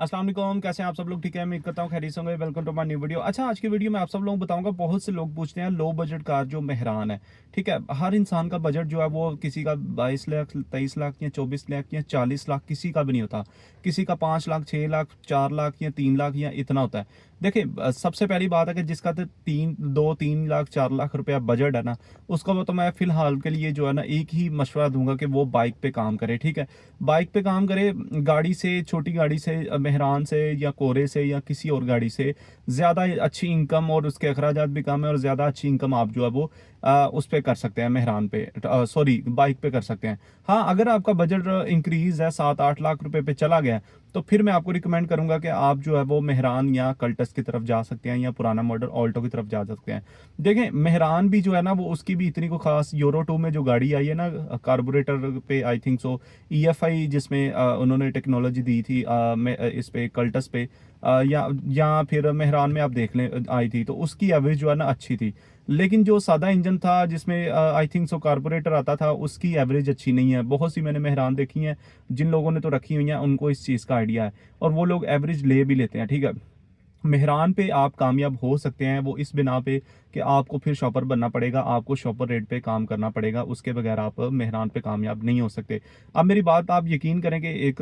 अस्सलाम वालेकुम, कैसे हैं आप सब लोग? ठीक है, उम्मीद करता हूँ खैरियत से होंगे। Welcome to my new video. अच्छा, आज की वीडियो में आप सब लोगों को बताऊंगा। बहुत से लोग पूछते हैं लो बजट कार जो मेहरान है, ठीक है। हर इंसान का बजट जो है वो किसी का 22 लाख 23 लाख या 24 लाख या 40 लाख किसी का भी नहीं होता। किसी का 5 लाख 6 लाख 4 लाख या 3 लाख या इतना होता है। देखिए, सबसे पहली बात है कि जिसका तो 3 लाख 4 लाख रुपया बजट है ना, उसका वो तो मैं फिलहाल के लिए जो है ना एक ही मशवरा दूंगा कि वो बाइक पे काम करे, ठीक है। बाइक पे काम करे, गाड़ी से, छोटी गाड़ी से, मेहरान से या कोरे से या किसी और गाड़ी से ज़्यादा अच्छी इनकम और उसके अखराजात भी कम है और ज़्यादा अच्छी इनकम आप जो है वो उस पे कर सकते हैं, मेहरान पे, सॉरी बाइक पे कर सकते हैं। हाँ, अगर आपका बजट इंक्रीज है 7-8 लाख रुपए पे चला गया, तो फिर मैं आपको रिकमेंड करूंगा कि आप जो है वो मेहरान या कल्टस की तरफ जा सकते हैं या पुराना मॉडल ऑल्टो की तरफ जा सकते हैं। देखें, मेहरान भी जो है ना वो उसकी भी इतनी को खास यूरो 2 में जो गाड़ी आई है ना कार्बोरेटर पे, आई थिंक सो EFI, जिसमें उन्होंने टेक्नोलॉजी दी थी इस पे कल्टस पे, या फिर मेहरान में आप देख लें आई थी, तो उसकी एवरेज जो है ना अच्छी थी। लेकिन जो सादा इंजन था जिसमें आई थिंक सो कार्बोरेटर आता था, उसकी एवरेज अच्छी नहीं है। बहुत सी मैंने मेहरान देखी हैं, जिन लोगों ने तो रखी हुई हैं उनको इस चीज़ का आइडिया है, और वो लोग एवरेज ले भी लेते हैं, ठीक है। मेहरान पे आप कामयाब हो सकते हैं वो इस बिना पे कि आपको फिर शॉपर बनना पड़ेगा, आपको शॉपर रेट पे काम करना पड़ेगा, उसके बगैर आप मेहरान पे कामयाब नहीं हो सकते। अब मेरी बात आप यकीन करें कि एक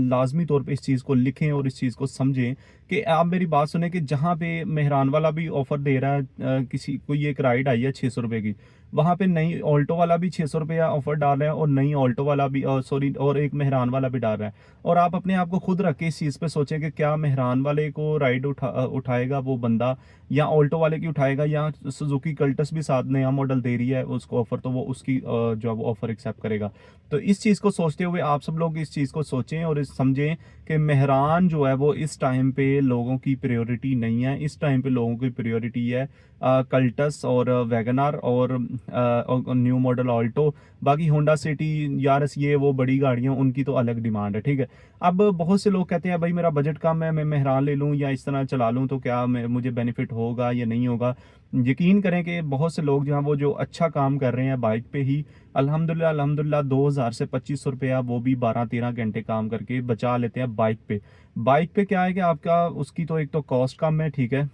लाजमी तौर पे इस चीज़ को लिखें और इस चीज़ को समझें कि आप मेरी बात सुने कि जहाँ पे मेहरान वाला भी ऑफर दे रहा है, किसी कोई एक राइड आई है 600 रुपये की, वहाँ पे नई ऑल्टो वाला भी 600 रुपया ऑफर डाल रहा है और नई ऑल्टो वाला भी, सॉरी, और एक मेहरान वाला भी डाल रहा है। और आप अपने आप को खुद रख के इस चीज़ पे सोचें कि क्या मेहरान वाले को राइड उठाएगा वो बंदा, या ऑल्टो वाले की उठाएगा, या सुजुकी कल्टस भी साथ नया मॉडल दे रही है उसको ऑफर, तो वो उसकी जो है वो ऑफर एक्सेप्ट करेगा। तो इस चीज़ को सोचते हुए आप सब लोग इस चीज़ को सोचें और समझें कि मेहरान जो है वो इस टाइम पे लोगों की प्रायोरिटी नहीं है। इस टाइम पे लोगों की प्रायोरिटी है कल्टस और वैगनार और न्यू मॉडल ऑल्टो। बाकी होंडा सिटी, यारस, ये वो बड़ी गाड़ियां, उनकी तो अलग डिमांड है, ठीक है। अब बहुत से लोग कहते हैं भाई मेरा बजट कम है, मैं मेहरान ले लूं या इस तरह चला लूं तो क्या मुझे बेनिफिट होगा या नहीं होगा। यकीन करें कि बहुत से लोग जो हैं वो जो अच्छा काम कर रहे हैं बाइक पे ही, अल्हम्दुलिल्लाह अल्हम्दुलिल्लाह, 2,000 से 2,500 रुपया वो भी 12-13 घंटे काम करके बचा लेते हैं बाइक पे। बाइक पे क्या है कि आपका उसकी तो एक तो कॉस्ट कम है, ठीक है।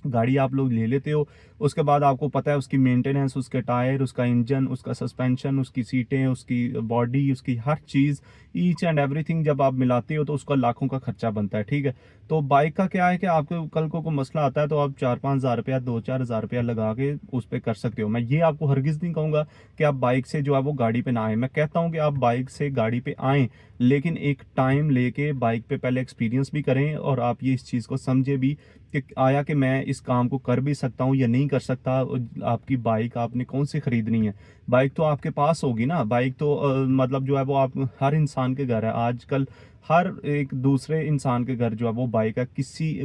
गाड़ी आप लोग ले लेते हो, उसके बाद आपको पता है उसकी मेंटेनेंस, उसके टायर, उसका इंजन, उसका सस्पेंशन, उसकी सीटें, उसकी बॉडी, उसकी हर चीज़, ईच एंड एवरीथिंग जब आप मिलाते हो तो उसका लाखों का खर्चा बनता है, ठीक है। तो बाइक का क्या है कि आपको कल को कोई मसला आता है तो आप 4-5 हज़ार रुपया, 2-4 हज़ार रुपया लगा के उस पर कर सकते हो। मैं ये आपको हरगिज़ नहीं कहूँगा कि आप बाइक से जो है वो गाड़ी पे ना आए। मैं कहता हूँ कि आप बाइक से गाड़ी पे आएँ, लेकिन एक टाइम लेके बाइक पे पहले एक्सपीरियंस भी करें और आप ये इस चीज़ को समझे भी कि आया कि मैं इस काम को कर भी सकता हूँ या नहीं कर सकता। आपकी बाइक आपने कौन सी खरीदनी है, बाइक तो आपके पास होगी ना। बाइक तो मतलब जो है वो आप हर इंसान के घर है आजकल। हर एक दूसरे इंसान के घर जो है वो बाइक है।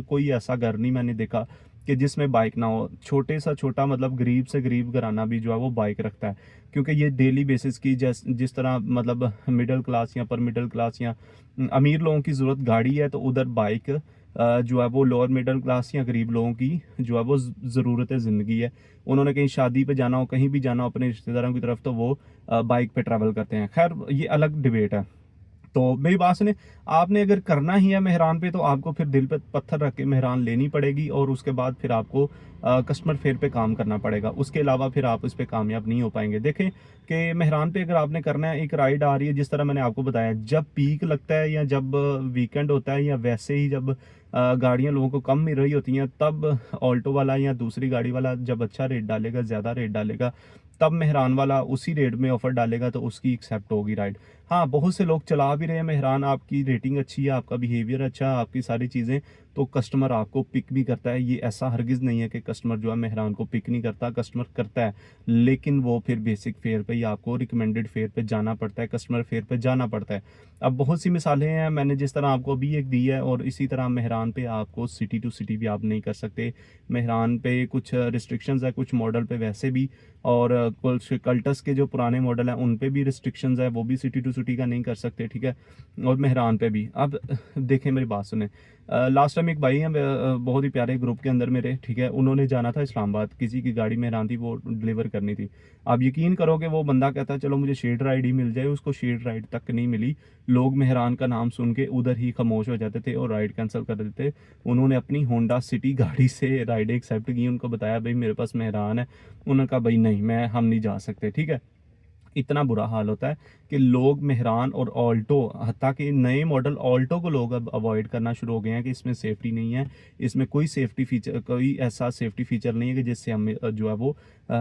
कोई ऐसा घर नहीं मैंने देखा कि जिसमें बाइक ना हो। छोटे सा छोटा, मतलब गरीब से गरीब घराना भी जो है वो बाइक रखता है, क्योंकि ये डेली बेसिस की जिस तरह मतलब मिडिल क्लास या अपर मिडिल क्लास या अमीर लोगों की ज़रूरत गाड़ी है, तो उधर बाइक जो है वो लोअर मिडिल क्लास या गरीब लोगों की जो है वो ज़रूरत ज़िंदगी है। उन्होंने कहीं शादी पे जाना हो, कहीं भी जाना हो अपने रिश्तेदारों की तरफ, तो वो बाइक पे ट्रैवल करते हैं। खैर, ये अलग डिबेट है। तो मेरी बात सुने, आपने अगर करना ही है मेहरान पे, तो आपको फिर दिल पे पत्थर रख के मेहरान लेनी पड़ेगी और उसके बाद फिर आपको कस्टमर फेयर पे काम करना पड़ेगा। उसके अलावा फिर आप इस पे कामयाब नहीं हो पाएंगे। देखें कि मेहरान पे अगर आपने करना है, एक राइड आ रही है, जिस तरह मैंने आपको बताया, जब पीक लगता है या जब वीकेंड होता है या वैसे ही जब गाड़ियां लोगों को कम मिल रही होती हैं, तब ऑल्टो वाला या दूसरी गाड़ी वाला जब अच्छा रेट डालेगा, ज़्यादा रेट डालेगा, तब मेहरान वाला उसी रेट में ऑफर डालेगा, तो उसकी एक्सेप्ट होगी राइड। हाँ, बहुत से लोग चला भी रहे हैं मेहरान, आपकी रेटिंग अच्छी है, आपका बिहेवियर अच्छा है, आपकी सारी चीज़ें, तो कस्टमर आपको पिक भी करता है। ये ऐसा हरगिज़ नहीं है कि कस्टमर जो है मेहरान को पिक नहीं करता, कस्टमर करता है। लेकिन वो फिर बेसिक फेयर पे ही आपको रिकमेंडेड फेयर पे जाना पड़ता है, कस्टमर फेयर पे जाना पड़ता है। अब बहुत सी मिसालें हैं, मैंने जिस तरह आपको अभी एक दी है, और इसी तरह मेहरान पे आपको सिटी टू सिटी भी आप नहीं कर सकते। मेहरान पे कुछ रिस्ट्रिक्शंस है, कुछ मॉडल पे वैसे भी, और कुछ कल्टस के जो पुराने मॉडल हैं उन पे भी रिस्ट्रिक्शंस है, वो भी सिटी टू सिटी का नहीं कर सकते, ठीक है, और मेहरान पे भी। अब देखें मेरी बात सुने, लास्ट टाइम एक भाई हैं बहुत ही प्यारे ग्रुप के अंदर मेरे, ठीक है, उन्होंने जाना था इस्लामाबाद, किसी की गाड़ी मेहरान थी, वो डिलीवर करनी थी। आप यकीन करोगे वो बंदा कहता है चलो मुझे शेड राइड ही मिल जाए, उसको शेड राइड तक नहीं मिली। लोग मेहरान का नाम सुन के उधर ही खामोश हो जाते थे और राइड कैंसिल कर देते। उन्होंने अपनी होंडा सिटी गाड़ी से राइड एक्सेप्ट की, उनको बताया भाई मेरे पास मेहरान है, उन्होंने कहा भाई नहीं, हम नहीं जा सकते, ठीक है। इतना बुरा हाल होता है कि लोग मेहरान और ऑल्टो, हत्ता कि नए मॉडल ऑल्टो को लोग अब अवॉइड करना शुरू हो गए हैं कि इसमें सेफ्टी नहीं है, इसमें कोई सेफ्टी फीचर, कोई ऐसा सेफ्टी फीचर नहीं है कि जिससे हम जो है वो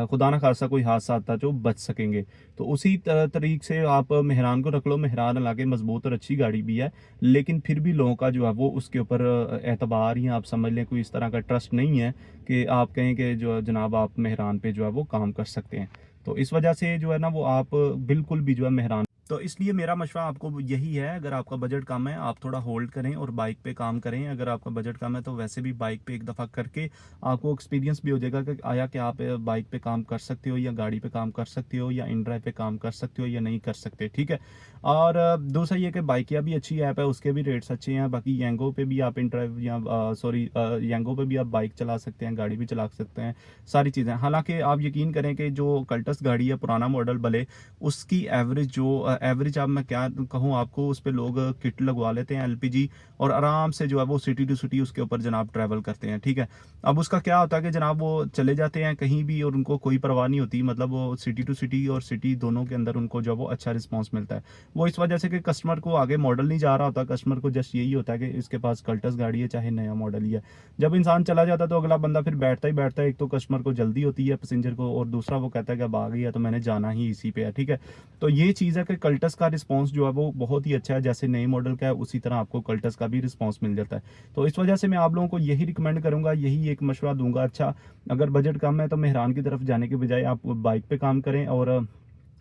खुदा ना खासा कोई हादसा आता जो बच सकेंगे। तो उसी तरीके से आप मेहरान को रख लो। मेहरान हालांकि मजबूत और अच्छी गाड़ी भी है, लेकिन फिर भी लोगों का जो है वो उसके ऊपर एतबार या आप समझ लें कोई इस तरह का ट्रस्ट नहीं है कि आप कहें कि जो जनाब आप मेहरान पे जो है वो काम कर सकते हैं। तो इस वजह से जो है ना वो आप बिल्कुल भी जो है मेहरान, तो इसलिए मेरा मशवरा आपको यही है, अगर आपका बजट कम है आप थोड़ा होल्ड करें और बाइक पे काम करें। अगर आपका बजट कम है तो वैसे भी बाइक पे एक दफ़ा करके आपको एक्सपीरियंस भी हो जाएगा कि आया कि आप बाइक पे काम कर सकते हो या गाड़ी पे काम कर सकते हो या इन ड्राइव पे काम कर सकते हो या नहीं कर सकते, ठीक है। और दूसरा ये कि बाइकिया भी अच्छी ऐप है, उसके भी रेट्स अच्छे हैं। बाकी येंगो पे भी आप इन ड्राइव या सॉरी येंगो पे भी आप बाइक चला सकते हैं, गाड़ी भी चला सकते हैं, सारी चीज़ें। हालांकि आप यकीन करें कि जो कल्टस गाड़ी है पुराना मॉडल भले, उसकी एवरेज जो एवरेज अब मैं क्या कहूँ आपको, उस पर लोग किट लगवा लेते हैं एलपीजी और आराम से जो है वो सिटी टू सिटी उसके ऊपर जनाब ट्रैवल करते हैं, ठीक है। अब उसका क्या होता है कि जनाब वो चले जाते हैं कहीं भी और उनको कोई परवाह नहीं होती, मतलब वो सिटी टू सिटी और सिटी दोनों के अंदर उनको जो वो अच्छा रिस्पॉन्स मिलता है। वो इस वजह से कि कस्टमर को आगे मॉडल नहीं जा रहा होता, कस्टमर को जस्ट यही होता है कि इसके पास कल्टस गाड़ी है चाहे नया मॉडल ही है। जब इंसान चला जाता है तो अगला बंदा फिर बैठता ही बैठता है, एक तो कस्टमर को जल्दी होती है पैसेंजर को, और दूसरा वो कहता है कि अब आ गई है तो मैंने जाना ही इसी पे है, ठीक है। तो ये चीज़ है कि कल्टस का रिस्पॉन्स जो है वो बहुत ही अच्छा है, जैसे नए मॉडल का है उसी तरह आपको कल्टस का भी रिस्पॉन्स मिल जाता है। तो इस वजह से मैं आप लोगों को यही रिकमेंड करूंगा, यही एक मशवरा दूंगा। अच्छा, अगर बजट कम है तो मेहरान की तरफ जाने के बजाय आप बाइक पे काम करें और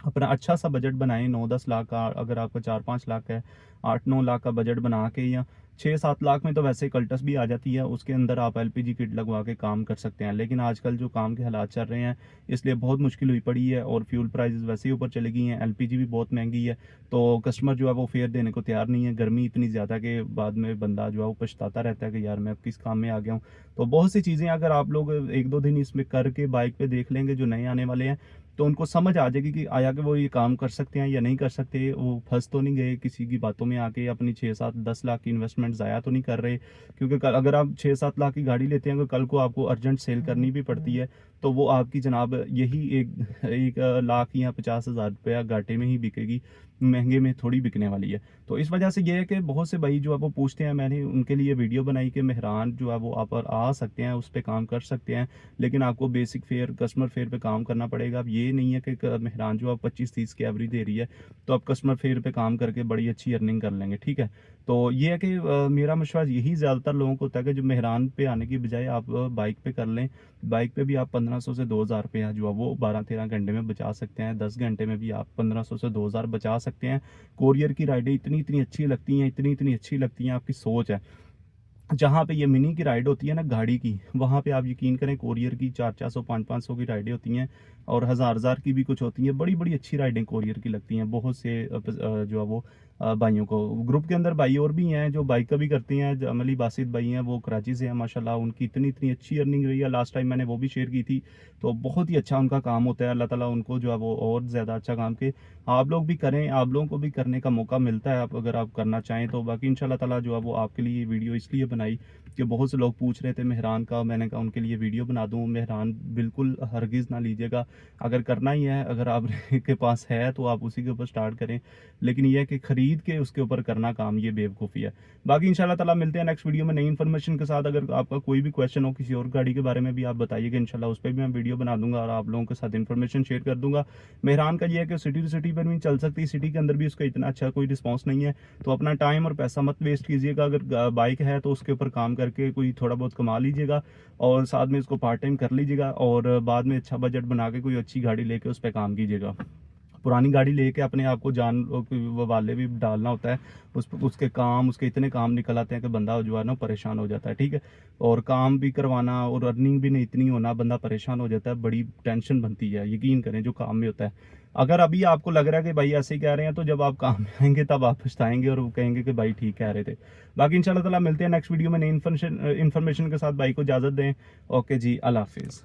अपना अच्छा सा बजट बनाएं। 9-10 लाख का, अगर आपका 4-5 लाख है, 8-9 लाख का बजट बना के, या 6-7 लाख में तो वैसे कल्टस भी आ जाती है, उसके अंदर आप एलपीजी किट लगवा के काम कर सकते हैं। लेकिन आजकल जो काम के हालात चल रहे हैं इसलिए बहुत मुश्किल हुई पड़ी है, और फ्यूल प्राइसेस वैसे ही ऊपर चली गई हैं, एलपीजी भी बहुत महंगी है। तो कस्टमर जो है वो फेयर देने को तैयार नहीं है। गर्मी इतनी ज़्यादा कि बाद में बंदा जो है वो पछताता रहता है कि यार मैं अब किस काम में आ गया हूँ। तो बहुत सी चीज़ें अगर आप लोग 1-2 दिन इसमें करके बाइक पे देख लेंगे जो नए आने वाले हैं, तो उनको समझ आ जाएगी कि आया कि वो ये काम कर सकते हैं या नहीं कर सकते। वो फंस तो नहीं गए किसी की बातों में आके, अपनी 6-7-10 लाख की इन्वेस्टमेंट ज़ाया तो नहीं कर रहे। क्योंकि कल अगर आप 6-7 लाख की गाड़ी लेते हैं तो कल को आपको अर्जेंट सेल करनी भी पड़ती है, तो वो आपकी जनाब यही एक लाख या 50,000 रुपया घाटे में ही बिकेगी, महंगे में थोड़ी बिकने वाली है। तो इस वजह से ये है कि बहुत से भाई जो है वो पूछते हैं, मैंने उनके लिए वीडियो बनाई कि मेहरान जो है वो आप आ सकते हैं, उस पर काम कर सकते हैं, लेकिन आपको बेसिक फेयर, कस्टमर फेयर पे काम करना पड़ेगा। अब ये नहीं है कि मेहरान जो आप 25-30 की एवरेज दे रही है तो आप कस्टमर फेयर पे काम करके बड़ी अच्छी अर्निंग कर लेंगे, ठीक है। तो ये है कि मेरा मशवरा यही ज़्यादातर लोगों को होता है कि जो मेहरान पे आने की बजाय आप बाइक पे कर लें। बाइक पे भी आप 1500 से 2000 रुपया जो है वो 12-13 घंटे में बचा सकते हैं, 10 घंटे में भी आप 1500 से 2000 बचा सकते हैं। कोरियर की राइडें इतनी इतनी अच्छी लगती हैं, इतनी इतनी अच्छी लगती हैं, आपकी सोच है। जहाँ पे ये मिनी की राइड होती है ना गाड़ी की, वहाँ पे आप यकीन करें कोरियर की 400-400 500-500 की राइडें होती हैं, और 1000-1000 की भी कुछ होती हैं। बड़ी बड़ी अच्छी राइडें कोरियर की लगती हैं बहुत से जो है वो भाइयों को। ग्रुप के अंदर भाई और भी हैं जो बाइक का भी करते हैं, अमली बासित भाई हैं, वो कराची से हैं माशाल्लाह, उनकी इतनी इतनी अच्छी अर्निंग रही है। लास्ट टाइम मैंने वो भी शेयर की थी, तो बहुत ही अच्छा उनका काम होता है। अल्लाह ताला उनको जो है वो और ज़्यादा अच्छा काम के आप लोग भी करें, आप लोगों को भी करने का मौका मिलता है, आप अगर आप करना चाहें तो। बाकी इंशाल्लाह ताला जो है वो आपके लिए वीडियो इसलिए बनाई कि बहुत से लोग पूछ रहे थे मेहरान का, मैंने कहा उनके लिए वीडियो बना दूं। मेहरान बिल्कुल हरगिज़ ना लीजिएगा, अगर करना ही है, अगर आप के पास है तो आप उसी के ऊपर स्टार्ट करें, लेकिन यह है कि ख़रीद के उसके ऊपर करना काम, ये बेवकूफ़ी है। बाकी इंशाल्लाह ताला मिलते हैं नेक्स्ट वीडियो में नई इन्फॉर्मेशन के साथ। अगर आपका कोई भी क्वेश्चन हो किसी और गाड़ी के बारे में भी आप बताइएगा, इंशाल्लाह उस पर भी मैं वीडियो बना दूंगा और आप लोगों के साथ इन्फॉर्मेशन शेयर कर दूंगा। मेहरान का ये है कि सिटी टू सिटी पर भी चल सकती है, सिटी के अंदर भी उसका इतना अच्छा कोई रिस्पॉन्स नहीं है। तो अपना टाइम और पैसा मत वेस्ट कीजिएगा। अगर बाइक है तो उसके ऊपर काम करके कोई थोड़ा बहुत कमा लीजिएगा, और साथ में इसको पार्ट टाइम कर लीजिएगा, और बाद में अच्छा बजट बना के कोई अच्छी गाड़ी लेके उस पर काम कीजिएगा। पुरानी गाड़ी लेके अपने आप को जान वाले भी डालना होता है, उसके काम, उसके इतने काम निकल आते हैं कि बंदा जो है ना परेशान हो जाता है, ठीक है। और काम भी करवाना और अर्निंग भी नहीं इतनी होना, बंदा परेशान हो जाता है, बड़ी टेंशन बनती है, यकीन करें जो काम में होता है। अगर अभी आपको लग रहा है कि भाई ऐसे ही कह रहे हैं, तो जब आप काम में आएंगे तब आप पछताएंगे और वो कहेंगे कि भाई ठीक कह रहे थे। बाकी इंशाल्लाह ताला मिलते हैं नेक्स्ट वीडियो में नई इन्फॉर्मेशन के साथ। भाई को इजाज़त दें। ओके जी, अल्लाह हाफिज़।